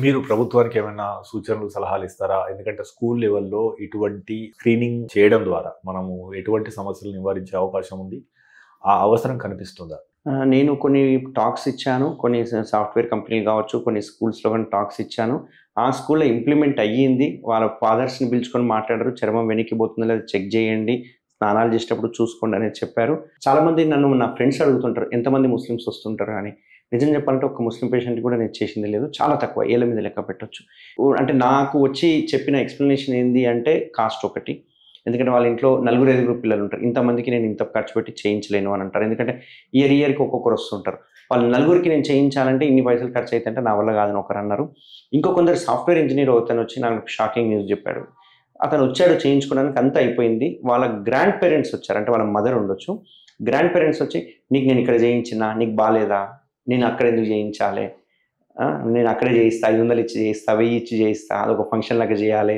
మీరు ప్రభుత్వానికి ఏమైనా సూచనలు, సలహాలు ఇస్తారా? ఎందుకంటే స్కూల్ లెవెల్‌లో ఇటువంటి స్క్రీనింగ్ చేయడం ద్వారా మనము ఎటువంటి సమస్యలు నివారించే అవకాశం ఉంది? ఆ అవసరం కనిపిస్తుందా? నేను కొన్ని టాక్స్ ఇచ్చాను. కొన్ని సాఫ్ట్‌వేర్ కంపెనీలు కావచ్చు, కొన్ని స్కూల్స్‌లో గాని టాక్స్ ఇచ్చాను. ఆ స్కూల్‌లో ఇంప్లిమెంట్ అయ్యింది. వాళ్ళ ఫాదర్స్‌ని పిలుచుకొని మాట్లాడారు. చర్మం వెనక్కి పోతుందో లేదో చెక్ చేయండి. స్నానాలు చేసేటప్పుడు చూసుకోండి అనేది చెప్పారు. చాలామంది నన్ను నా ఫ్రెండ్స్ అడుగుతుంటారు. ఎంతమంది ముస్లిమ్స్ వస్తుంటారు అని. నిజం చెప్పాలంటే ఒక్క ముస్లిం పేషెంట్‌కి కూడా నేను చేసింది లేదు. చాలా తక్కువ. ఏళ్ళ మీద లెక్క పెట్టొచ్చు. అంటే నాకు వచ్చి చెప్పిన ఎక్స్‌ప్లనేషన్ ఏంది అంటే కాస్ట్ ఒకటి. ఎందుకంటే వాళ్ళ ఇంట్లో నలుగురు, ఐదుగురు పిల్లలుంటారు. ఇంతమందికి నేను ఇంత ఖర్చు పెట్టి చేయించలేను అని అంటారు. ఎందుకంటే ఇయర్‌కి ఒక్కొక్కరు వస్తుంటారు. వాళ్ళు నలుగురికి నేను చేయించాలంటే ఇన్ని పైసలు ఖర్చయితాయంటే నా వల్ల కాదని ఒకరన్నారు. ఇంకో కొందరు సాఫ్ట్‌వేర్ ఇంజినీర్ ఒకతనొచ్చి నాకు షాకింగ్ న్యూస్ చెప్పాడు. అతనొచ్చాడు చేయించుకోవడానికి అంతా అయిపోయింది. వాళ్ళ గ్రాండ్ పేరెంట్స్ వచ్చారు. అంటే వాళ్ళ మదర్ ఉండొచ్చు. గ్రాండ్ పేరెంట్స్ వచ్చి "నీకు నేను ఇక్కడ చేయించినా, నీకు బాలేదా? నేను అక్కడ ఎందుకు చేయించాలే? నేను అక్కడే చేయిస్తా. 500 ఇచ్చి చేయిస్తా, 1000 ఇచ్చి చేయిస్తా. అదొక ఫంక్షన్ లాగా చేయాలే.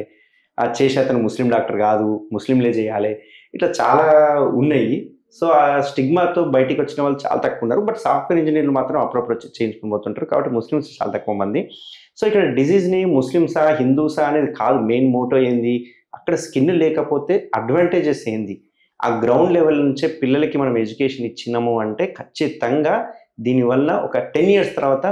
అది చేసే అతను ముస్లిం డాక్టర్ కాదు. ముస్లింలే చేయాలి." ఇట్లా చాలా ఉన్నాయి. సో, ఆ స్టిగ్మాతో బయటికొచ్చిన వాళ్ళు చాలా తక్కువున్నారు. బట్ సాఫ్ట్‌వేర్ ఇంజినీర్లు మాత్రం అప్పుడప్పుడు వచ్చి చేయించుకొని పోతుంటారు. కాబట్టి ముస్లిమ్స్ చాలా తక్కువ మంది. సో, ఇక్కడ డిసీజ్‌ని ముస్లిమ్సా, హిందూసా అనేది కాదు మెయిన్ మోటో ఏంది? అక్కడ స్కిన్ లేకపోతే అడ్వాంటేజెస్ ఏంది? ఆ గ్రౌండ్ లెవెల్ నుంచే పిల్లలకి మనం ఎడ్యుకేషన్ ఇచ్చినాము అంటే ఖచ్చితంగా దీనివల్ల ఒక 10 ఇయర్స్ తర్వాత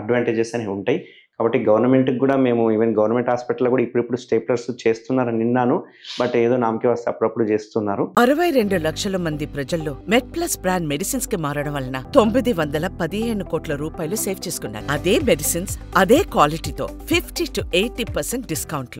అడ్వాంటేజెస్ అనేవి ఉంటాయి. కాబట్టి గవర్నమెంట్‌కి గూడా మేము ఈవెన్ గవర్నమెంట్ హాస్పిటల్‌లో గూడా ఇప్పుడిప్పుడు స్టేప్లర్స్ చేస్తున్నారని విన్నాను. బట్ ఏదో నామకే వస్తే అప్పుడప్పుడు చేస్తున్నారు. 62 లక్షల మంది ప్రజల్లో మెడ్‌ప్లస్ బ్రాండ్ మెడిసిన్స్ కి మారడం వలన 915 కోట్ల రూపాయలు సేవ్ చేసుకున్నారు. అదే మెడిసిన్స్, అదే క్వాలిటీతో 50-80% డిస్కౌంట్లు.